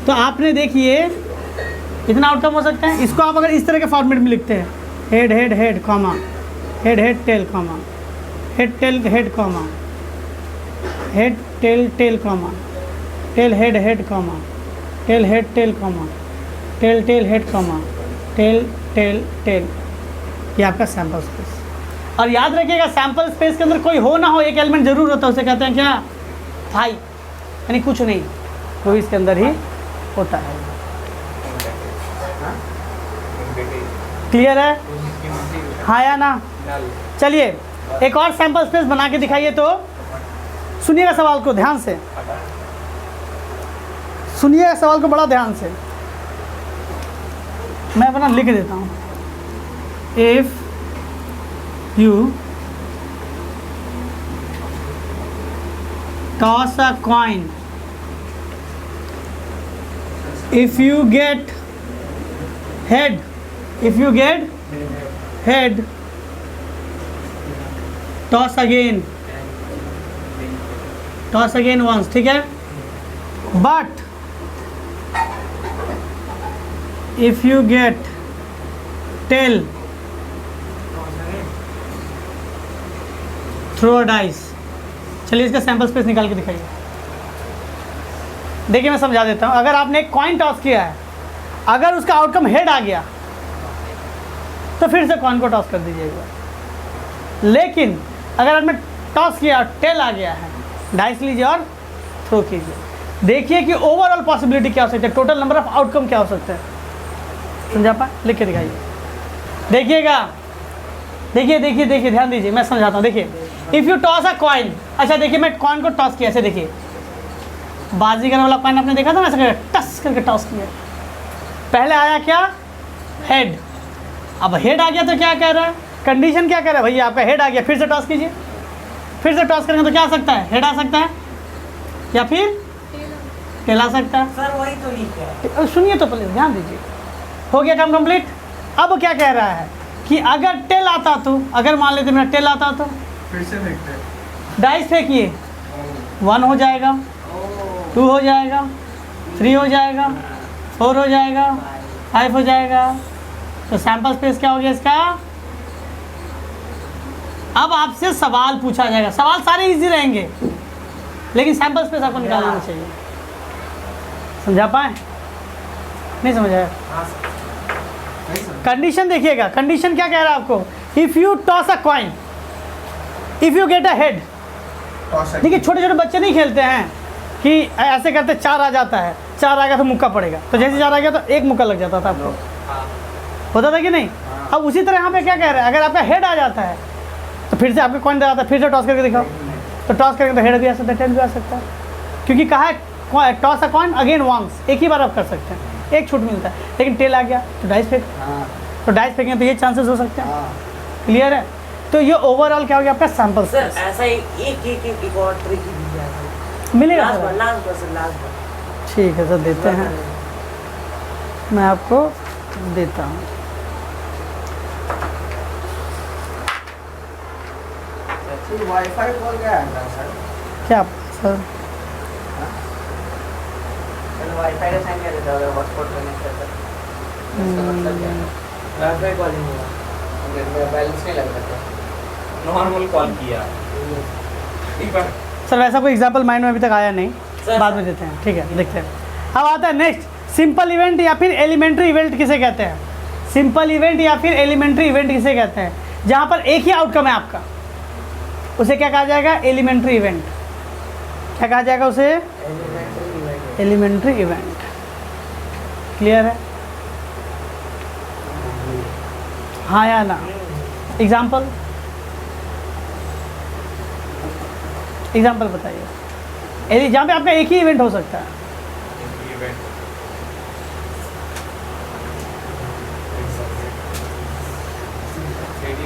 तो आपने देखिए इतना आउटकम हो सकता है। इसको आप अगर इस तरह के फॉर्मेट में लिखते हैं, head head head comma, head head tail comma, head tail head comma, head tail tail comma, tail head head comma, tail head tail comma, tail tail head comma, tail tail tail, ये आपका sample space. और याद रखिएगा sample space के अंदर कोई हो ना हो एक एलिमेंट जरूर होता है, उसे कहते हैं क्या, थाई, यानी कुछ नहीं, वो इसके अंदर ही होता है। क्लियर है, हाँ या ना। चलिए एक और सैंपल स्पेस बना के दिखाइए। तो सुनिएगा सवाल को ध्यान से, सुनिएगा सवाल को बड़ा ध्यान से, मैं अपना लिख देता हूँ। If you toss a coin, if you get head, if you get head, toss again once, ठीक है। but if you get tail, throw a dice. चलिए इसका सैंपल स्पेस निकाल के दिखाइए। देखिए मैं समझा देता हूँ। अगर आपने एक कॉइन टॉस किया है, अगर उसका आउटकम हेड आ गया तो फिर से कॉइन को टॉस कर दीजिएगा। लेकिन अगर आपने टॉस किया और टेल आ गया है, डाइस लीजिए और थ्रो कीजिए। देखिए कि ओवरऑल पॉसिबिलिटी क्या हो सकती है, टोटल नंबर ऑफ आउटकम क्या हो सकते हैं। समझा पाए, लिख के दिखाइए। देखिएगा, देखिए देखिए देखिए, ध्यान दीजिए, मैं समझाता हूँ। देखिए if you toss a coin, अच्छा देखिए मैं कॉइन को टॉस किया, ऐसे देखिए बाजीगर वाला कॉइन आपने देखा था ना, ऐसे टस करके टॉस किया, पहले आया क्या, हेड। अब हेड आ गया तो क्या कह रहा है, कंडीशन क्या कह रहा है, भैया आपका हेड आ गया, फिर से टॉस कीजिए। फिर से टॉस करेंगे तो क्या आ सकता है, हेड आ सकता है या फिर टेल आ सकता है।
सर वही तो लिखा है।
सुनिए तो पहले, ध्यान दीजिए। हो गया काम कंप्लीट। अब क्या कह रहा है कि अगर टेल आता तो, अगर मान लेते मेरा टेल आता तो
फिर से देखते हैं।
डाइस फेंकिए, 1 हो जाएगा, 2 हो जाएगा, 3 हो जाएगा, 4 हो जाएगा, 5 हो जाएगा। तो सैंपल स्पेस क्या हो गया इसका। अब आपसे सवाल पूछा जाएगा, सवाल सारे इजी रहेंगे लेकिन सैंपल स्पेस आपको निकालना चाहिए। समझा पाए, नहीं समझ आया।
हाँ सर।
कंडीशन देखिएगा, कंडीशन क्या कह रहा है आपको, if you toss a coin, if you get a head. देखिए छोटे छोटे बच्चे नहीं खेलते हैं कि ऐसे करते 4 आ जाता है, 4 आ गया तो मुक्का पड़ेगा, तो जैसे 4 आ गया तो एक मुक्का लग जाता था आपको, होता था कि नहीं। अब उसी तरह यहाँ पे क्या कह रहे हैं, अगर आपका हेड आ जाता है तो फिर से आपका कॉइन आता है, फिर से टॉस करके दिखाओ, तो टॉस करके तो हेड भी आ सकता है, टेल भी आ सकता है, क्योंकि कहा है toss a coin again once, एक ही बार आप कर सकते हैं, एक छूट मिलता है। लेकिन टेल आ गया तो डाइस फेंक, तो डाइस फेंकेंगे तो ये चांसेस हो सकते हैं। क्लियर है। तो ये ओवरऑल क्या हो गया आपका सैंपल
सर ऐसा एक और ट्रिक ही दी जाए
मिलेगा
लास्ट
सर?
लास्ट
ठीक है सर, देते हैं, मैं आपको देता हूँ।
वाईफाई बोल गया है सर,
क्या सर?
वाईफाई का साइन कर देता है हॉटस्पॉट कनेक्ट करता है, वाईफाई कॉलिंग हुआ, बैलेंस नहीं लग रहा,
नॉर्मल कॉल किया।
सर वैसा कोई एग्जांपल माइंड में अभी तक आया नहीं,
सर,
बाद में देते हैं, ठीक है देखते हैं। अब आता है नेक्स्ट, सिंपल इवेंट या फिर एलिमेंट्री इवेंट किसे कहते हैं? सिंपल इवेंट या फिर एलिमेंट्री इवेंट किसे कहते हैं? जहाँ पर एक ही आउटकम है आपका, उसे क्या कहा जाएगा? Elementary event. क्या कहा जाएगा उसे? Elementary event. क्लियर है? हाँ या ना? एग्जाम्पल बताइए, जहाँ पे आपका एक ही इवेंट हो सकता है।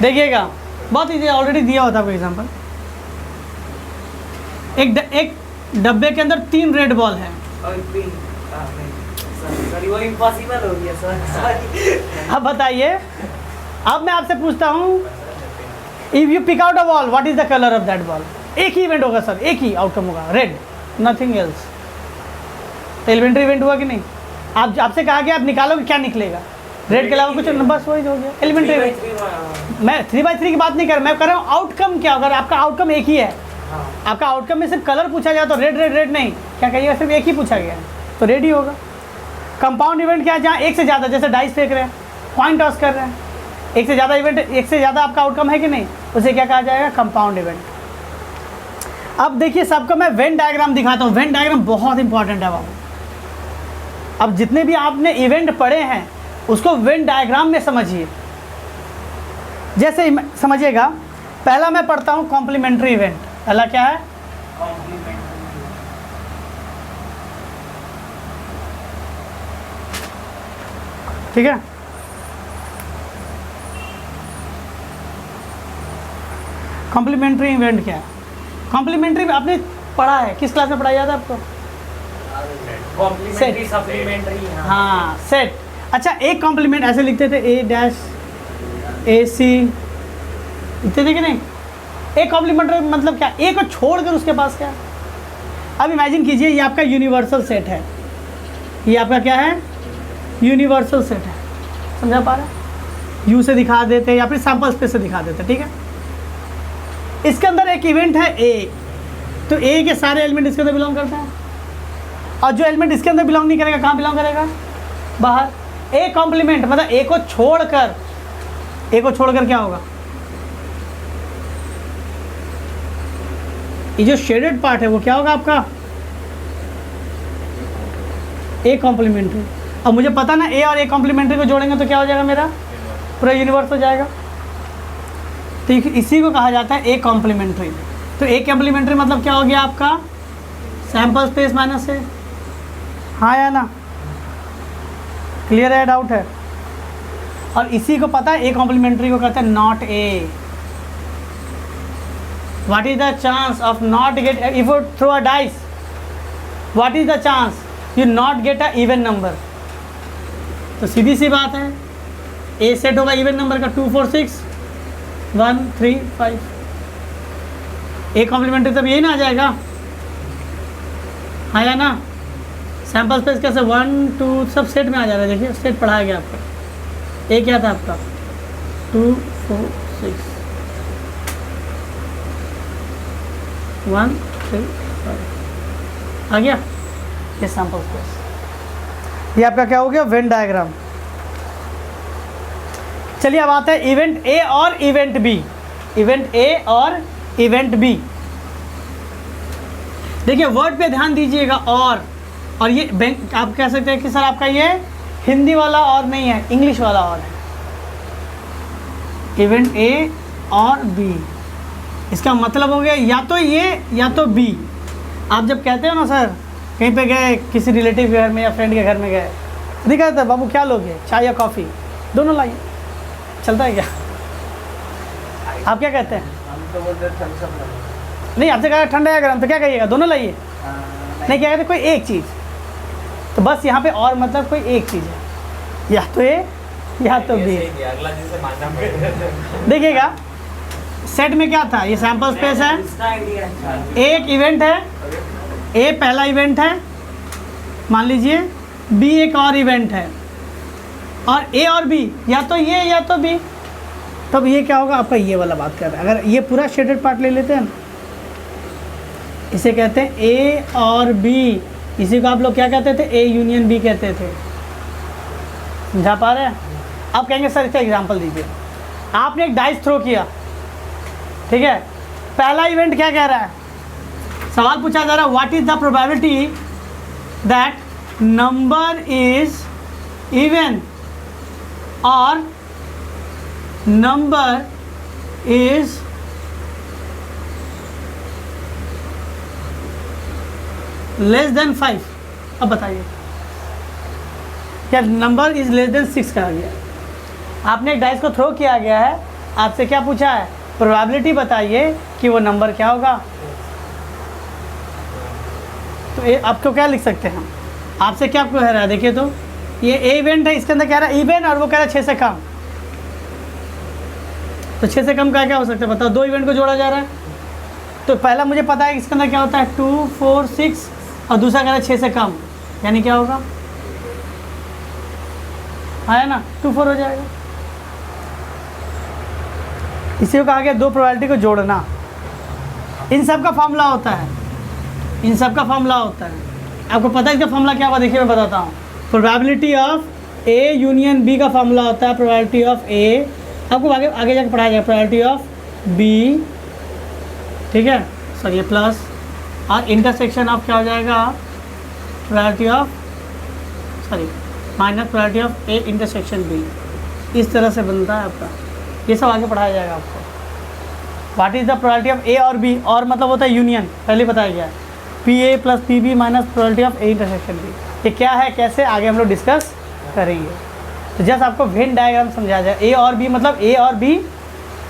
देखिएगा बहुत इजी, ऑलरेडी दिया होता है आपको एग्जाम्पल। एक डब्बे के अंदर 3 रेड बॉल है।
सॉरी वो इम्पॉसिबल हो गया सर, सॉरी।
अब बताइए, अब मैं आपसे पूछता हूँ, if you pick out a ball, what is the colour of that ball? एक ही इवेंट होगा सर, एक ही आउटकम होगा, रेड, नथिंग एल्स। तो एलिमेंट्री इवेंट हुआ कि नहीं? आपसे कहा गया आप निकालोगे, क्या निकलेगा? रेड के अलावा कुछ, बस वही हो गया एलिमेंट्री इवेंट। मैं 3x3 की बात नहीं कर रहा, मैं कर रहा हूँ आउटकम क्या, अगर आपका आउटकम एक ही है, आपका आउटकम में सिर्फ कलर पूछा जाए तो रेड रेड रेड नहीं, क्या कहिएगा, सिर्फ एक ही पूछा गया है तो रेड ही होगा। कंपाउंड इवेंट क्या है? जहाँ एक से ज़्यादा, जैसे डाइस फेंक रहे हैं, कॉइन टॉस कर रहे हैं, एक से ज़्यादा इवेंट, एक से ज़्यादा आपका आउटकम है कि नहीं, उसे क्या कहा जाएगा? Compound event. अब देखिए सबको मैं वेन डायग्राम दिखाता हूँ, वेन डायग्राम बहुत इंपॉर्टेंट है बाबू। अब जितने भी आपने इवेंट पढ़े हैं उसको वेन डायग्राम में समझिए। जैसे समझिएगा, पहला मैं पढ़ता हूँ कॉम्प्लीमेंट्री इवेंट। पहला क्या है? ठीक है, कॉम्प्लीमेंट्री इवेंट क्या है? कॉम्प्लीमेंट्री आपने पढ़ा है, किस क्लास में पढ़ाया जाता है आपको?
Complementary supplementary.
हाँ सेट। अच्छा, एक कॉम्प्लीमेंट ऐसे लिखते थे, A डैश AC लिखते थे कि नहीं? एक कॉम्प्लीमेंट्री मतलब क्या? ए को छोड़कर उसके पास क्या? अब इमेजिन कीजिए, ये आपका यूनिवर्सल सेट है, ये आपका क्या है? यूनिवर्सल सेट है। समझा पा रहे? यू से दिखा देते या फिर सैम्पल स्पेस से दिखा देते, ठीक है। इसके अंदर एक इवेंट है A, तो A के सारे एलिमेंट इसके अंदर बिलोंग करते हैं, और जो एलिमेंट इसके अंदर बिलोंग नहीं करेगा, कहाँ बिलोंग करेगा? बाहर। ए कॉम्प्लीमेंट मतलब ए को छोड़कर क्या होगा? ये जो शेडेड पार्ट है वो क्या होगा आपका? A complementary. अब मुझे पता ना, ए और ए कॉम्प्लीमेंट्री को जोड़ेंगे तो क्या हो जाएगा? मेरा पूरा यूनिवर्स हो जाएगा। तो इसी को कहा जाता है ए कॉम्प्लीमेंट्री। तो ए कॉम्प्लीमेंट्री मतलब क्या हो गया आपका? सैंपल स्पेस माइनस ए। हाँ या ना? क्लियर है? डाउट है? और इसी को पता है, ए कॉम्प्लीमेंट्री को कहते हैं not A. What is the chance of not get, if you throw a dice, what is the chance you not get a even number? तो सीधी सी बात है, ए सेट होगा इवन नंबर का 2 4 6 1 3 5। ए कॉम्प्लीमेंट्री तब यही ना आ जाएगा? हाँ या ना? सैंपल स्पेस कैसे 1 2 सब सेट में आ जा रहा है। देखिए सेट पढ़ाया गया आपको। ए क्या था आपका? 2 4 6 1 3 5 आ गया ये सैंपल स्पेस। ये आपका क्या हो गया? Venn diagram. चलिए अब आते हैं इवेंट ए और इवेंट बी। इवेंट ए और इवेंट बी, देखिए वर्ड पे ध्यान दीजिएगा। और ये बैंक आप कह सकते हैं कि सर आपका ये हिंदी वाला और नहीं है, इंग्लिश वाला और है। इवेंट ए और बी, इसका मतलब हो गया या तो ये या तो बी। आप जब कहते हो ना सर कहीं पे गए किसी रिलेटिव के घर में या फ्रेंड के घर में गए, नहीं कहते बाबू क्या लोगे, चाय या कॉफ़ी, दोनों लाइए, चलता है क्या? आप क्या कहते हैं?
हम तो बोलते हैं थम्स अप।
नहीं, आपसे कहा ठंडा या गर्म, तो क्या कहिएगा? दोनों लाइए। नहीं, क्या कहते कोई एक चीज़। तो बस यहाँ पे और मतलब कोई एक चीज़ है, या तो ए या तो बी।
अगला जिसे मानना पड़ेगा।
देखिएगा सेट में क्या था, ये सैम्पल स्पेस है,
इसका आइडिया अच्छा
एक इवेंट है, ए पहला इवेंट है मान लीजिए, बी एक और इवेंट है, और ए और बी या तो ये या तो बी। तब ये क्या होगा आपका, ये वाला बात कर रहा है। अगर ये पूरा शेडेड पार्ट ले लेते हैं ना, इसे कहते हैं ए और बी। इसी को आप लोग क्या कहते थे, ए यूनियन बी कहते थे। समझा पा रहे हैं? आप कहेंगे सर इसका एग्जांपल दीजिए। आपने एक डाइस थ्रो किया, ठीक है, पहला इवेंट क्या कह रहा है, सवाल पूछा जा रहा है what is the probability that number is even और नंबर इज लेस देन 5। अब बताइए क्या नंबर इज लेस देन 6 कहा गया। आपने एक डाइस को थ्रो किया गया है, आपसे क्या पूछा है, प्रोबेबिलिटी बताइए कि वो नंबर क्या होगा। तो ये आपको क्या लिख सकते हैं हम, आपसे क्या कह रहा है, देखिए तो ये ए इवेंट है, इसके अंदर कह रहा है इवेंट और वो कह रहा है 6 से कम। तो 6 से कम का क्या हो सकता है बताओ, दो इवेंट को जोड़ा जा रहा है। तो पहला मुझे पता है इसके अंदर क्या होता है 2 4 6, और दूसरा कह रहा है 6 से कम, यानी क्या होगा, आया ना, 2 4 हो जाएगा। इसी को कहा गया दो प्रोबेबिलिटी को जोड़ना। इन सब का फॉर्मूला होता है, इन सब का फॉर्मूला होता है। आपको पता है इसका फॉर्मूला क्या हुआ, देखिए मैं बताता हूँ। Probability of A union B का फॉर्मूला होता है प्रोबेबिलिटी ऑफ ए, आपको आगे आगे जाकर पढ़ाया जाएगा, प्रोबेबिलिटी ऑफ बी, ठीक है, सॉरी ये प्लस, और इंटरसेक्शन ऑफ क्या हो जाएगा, probability of sorry minus probability of A intersection B. इस तरह से बनता है आपका, ये सब आगे पढ़ाया जाएगा आपको। What is the probability of A और बी, और मतलब होता है यूनियन, पहले बताया गया है, P A plus P B minus probability of A intersection B. ये क्या है, कैसे, आगे हम लोग डिस्कस करेंगे। तो जस्ट आपको वेन डायग्राम समझा जाए, ए और बी मतलब ए और बी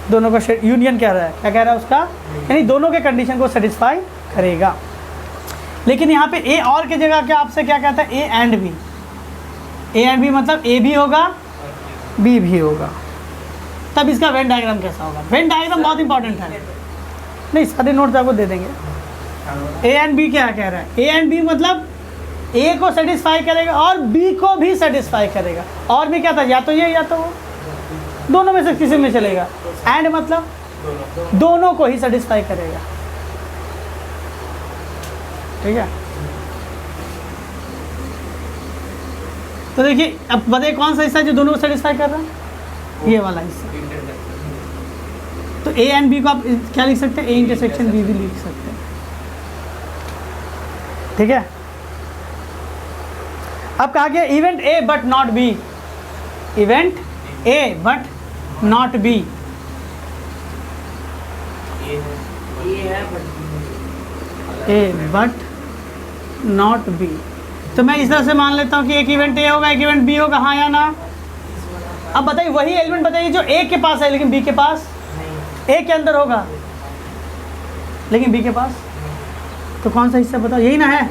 दोनों का यूनियन कह रहा है, क्या कह रहा है उसका, यानी दोनों के कंडीशन को सेटिस्फाई करेगा। लेकिन यहाँ पे ए और की जगह क्या आपसे क्या कहता है, A and B. A and B मतलब ए भी होगा बी भी होगा, तब इसका वेन डायग्राम कैसा होगा। वेन डायग्राम बहुत इंपॉर्टेंट है, नहीं सारे नोट्स आपको दे देंगे। ए एंड बी क्या कह रहा है, ए एंड बी मतलब ए को सेटिस्फाई करेगा और बी को भी सेटिस्फाई करेगा। और भी क्या था, या तो ये या तो वो, दोनों में से किसी में चलेगा। एंड मतलब दोनों को ही सेटिस्फाई करेगा, ठीक है। तो देखिए अब बताइए कौन सा हिस्सा है जो दोनों को सेटिस्फाई कर रहा है, ये वाला हिस्सा। तो ए एंड बी को आप क्या लिख सकते हैं, ए इंटरसेक्शन बी भी लिख सकते हैं, ठीक है। अब कहा गया event A but not be, event A but not be,
ये है
ए बट नॉट बी। तो मैं इस तरह से मान लेता हूँ कि एक इवेंट ए होगा, एक इवेंट बी होगा, हाँ या ना। अब बताइए वही एलिमेंट बताइए जो ए के पास है लेकिन बी के पास, ए के अंदर होगा लेकिन बी के पास, तो कौन सा हिस्सा बताओ, यही ना है,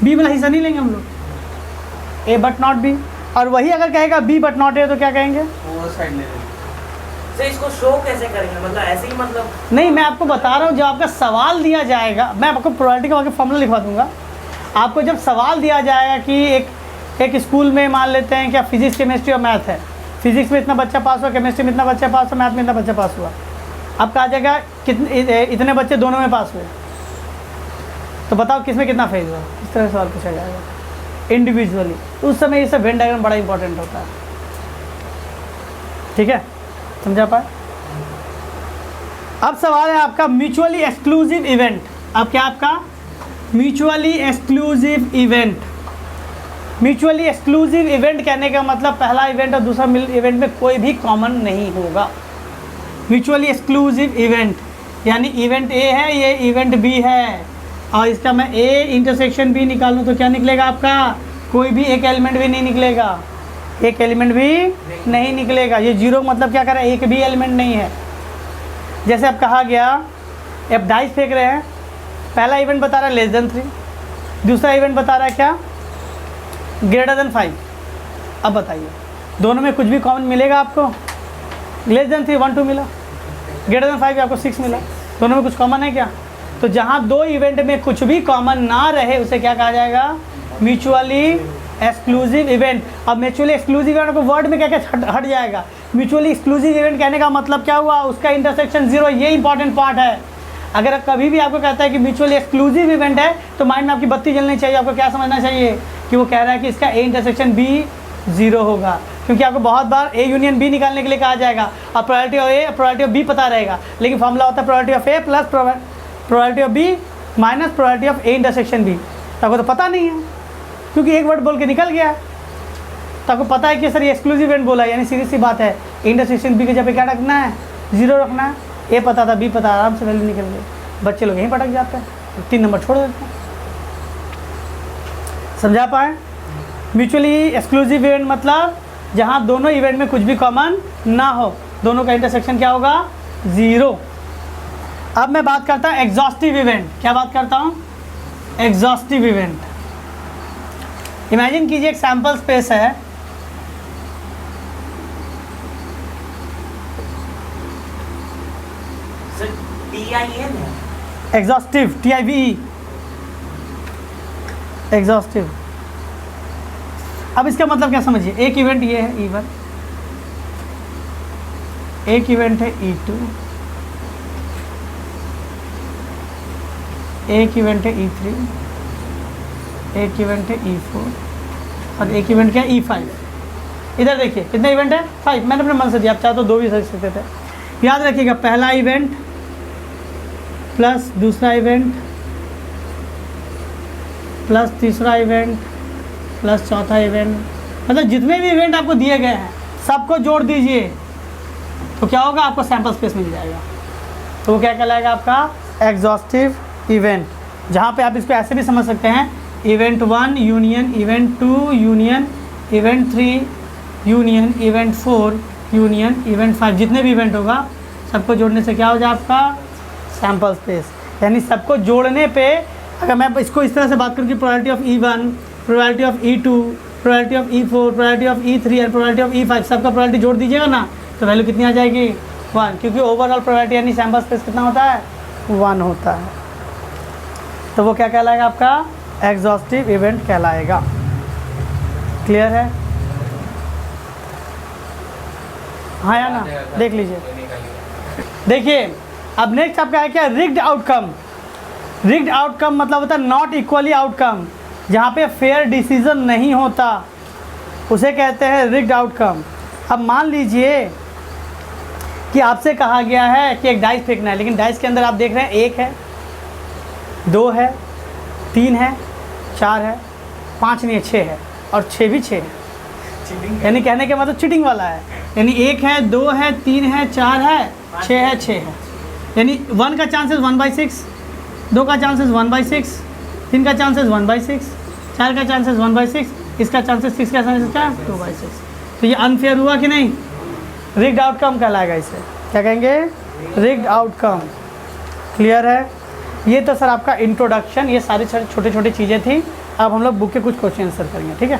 बी वाला हिस्सा नहीं लेंगे हम लोग, ए बट नॉट बी। और वही अगर कहेगा बी बट नॉट ए तो क्या कहेंगे,
वो साइड ले लेंगे।
तो इसको शो कैसे करेंगे, मतलब ऐसे ही, मतलब
नहीं मैं आपको बता रहा हूँ, जब आपका सवाल दिया जाएगा, मैं आपको प्रोबेबिलिटी का आगे फॉर्मूला लिखवा दूंगा। आपको जब सवाल दिया जाएगा कि एक स्कूल में मान लेते हैं क्या फिजिक्स केमिस्ट्री और मैथ है, फिजिक्स में इतना बच्चा पास हुआ, केमिस्ट्री में इतना बच्चा पास हुआ, मैथ में इतना बच्चा पास हुआ, अब कहा जाएगा कितने इतने बच्चे दोनों में पास हुए, तो बताओ किस में कितना फेज हुआ, इस तरह सवाल पूछा जाएगा इंडिविजुअली। उस समय ये सब वेन डायग्राम बड़ा इंपॉर्टेंट होता है, ठीक है, समझा पाए। अब सवाल है आपका म्यूचुअली एक्सक्लूसिव इवेंट। अब क्या आपका mutually exclusive event. Mutually exclusive event कहने का मतलब पहला इवेंट और दूसरा इवेंट में कोई भी कॉमन नहीं होगा। म्यूचुअली एक्सक्लूसिव इवेंट यानी इवेंट ए है, ये इवेंट बी है, और इसका मैं ए इंटरसेक्शन बी निकालूँ तो क्या निकलेगा आपका, कोई भी एक एलिमेंट भी नहीं निकलेगा, एक एलिमेंट भी नहीं निकलेगा। ये जीरो मतलब क्या कर रहा है, एक भी एलिमेंट नहीं है। जैसे अब कहा गया, अब डाइस फेंक रहे हैं, पहला इवेंट बता रहा है लेस देन 3, दूसरा इवेंट बता रहा है क्या, ग्रेटर देन 5। अब बताइए दोनों में कुछ भी कॉमन मिलेगा आपको? लेस देन 3 1 2 मिला, ग्रेटर देन 5 आपको 6 मिला, दोनों में कुछ कॉमन है क्या? तो जहाँ दो इवेंट में कुछ भी कॉमन ना रहे उसे क्या कहा जाएगा, म्यूचुअली एक्सक्लूसिव इवेंट। अब म्यूचुअली एक्सक्लूसिव इवेंट को वर्ड में क्या क्या हट जाएगा। म्यूचुअली एक्सक्लूसिव इवेंट कहने का मतलब क्या हुआ, उसका इंटरसेक्शन 0, ये इंपॉर्टेंट पार्ट है। अगर कभी भी आपको कहता है कि म्यूचुअली एक्सक्लूसिव इवेंट है तो माइंड में आपकी बत्ती जलनी चाहिए। आपको क्या समझना चाहिए कि वो कह रहा है कि इसका ए इंटरसेक्शन बी 0 होगा, क्योंकि आपको बहुत बार ए यूनियन बी निकालने के लिए कहा जाएगा और probability of A probability of B पता रहेगा, लेकिन फॉर्मूला होता है probability of A plus probability of B minus probability of A intersection B. तो आपको तो पता नहीं है क्योंकि एक वर्ड बोल के निकल गया है। तो आपको पता है कि सर ये एक्सक्लूसिव इवेंट बोला है, यानी सीधी सी बात है इंटरसेक्शन बी के जगह पे क्या रखना है, 0 रखना है। ए पता था, बी पता, आराम से वैल्यू निकल गई। बच्चे लोग यहीं पटक जाते हैं, 3 नंबर छोड़ देते हैं। समझा पाए? म्यूचुअली एक्सक्लूसिव इवेंट मतलब जहाँ दोनों इवेंट में कुछ भी कॉमन ना हो, दोनों का इंटरसेक्शन क्या होगा, 0। अब मैं बात करता हूँ एग्जॉस्टिव इवेंट। क्या बात करता हूँ, एग्जॉस्टिव इवेंट। इमेजिन कीजिए एक सैंपल स्पेस है,
TIN है,
एग्जॉस्टिव TIVE, एग्जॉस्टिव। अब इसका मतलब क्या समझिए, एक इवेंट ये है E1, एक इवेंट है E2, एक इवेंट है E3, एक इवेंट है E4 और एक इवेंट क्या है E5। इधर देखिए कितने इवेंट है, 5। मैंने अपने मन से दिया, आप चाहे तो 2 भी सोच सकते थे। याद रखिएगा पहला इवेंट प्लस दूसरा इवेंट प्लस तीसरा इवेंट प्लस चौथा इवेंट, मतलब जितने भी इवेंट आपको दिए गए हैं सबको जोड़ दीजिए तो क्या होगा, आपको सैंपल स्पेस मिल जाएगा। तो वो क्या कहलाएगा, आपका एग्जॉस्टिव इवेंट। जहाँ पे आप इसको ऐसे भी समझ सकते हैं, event 1 union event 2 union event 3 union event 4 union event 5, जितने भी इवेंट होगा सबको जोड़ने से क्या हो जाए आपका सैंपल स्पेस। यानी सबको जोड़ने पे अगर मैं इसको इस तरह से बात करूँ कि probability of E1, probability of E2, probability of E4, probability of E3 और प्रोबेबिलिटी ऑफ E5, सबका प्रोबेबिलिटी जोड़ दीजिएगा ना तो वैल्यू कितनी आ जाएगी, 1, क्योंकि ओवरऑल प्रोबेबिलिटी यानी सैंपल स्पेस कितना होता है, 1 होता है। तो वो क्या कहलाएगा, आपका एग्जॉस्टिव इवेंट कहलाएगा। क्लियर है? हाँ या ना, देख लीजिए। देखिए अब नेक्स्ट आपका है क्या, रिग्ड आउटकम। रिग्ड आउटकम मतलब होता है नॉट इक्वली आउटकम, जहाँ पे फेयर डिसीजन नहीं होता उसे कहते हैं रिग्ड आउटकम। अब मान लीजिए कि आपसे कहा गया है कि एक डाइस फेंकना है, लेकिन डाइस के अंदर आप देख रहे हैं 1 है, 2 है, 3 है, 4 है, 5 नहीं है, 6 है, और 6 भी 6 है। यानी कहने के मतलब चीटिंग वाला है। यानी 1 है, 2 है, 3 है, 4 है, 6 है, 6 है। यानी 1 का चांसेस 1/6, 2 का चांसेस 1/6, 3 का चांसेस 1/6, 4 का चांसेस 1/6, इसका चांसेस 6 का चांसेस क्या 2/6। तो ये अनफेयर हुआ कि नहीं, रिग्ड आउटकम कहलाएगा इसे। क्या कहेंगे, रिग्ड आउटकम। क्लियर है? ये तो सर आपका इंट्रोडक्शन, ये सारी छोटी छोटी चीज़ें थी। अब हम लोग बुक के कुछ क्वेश्चन आंसर करेंगे, ठीक है।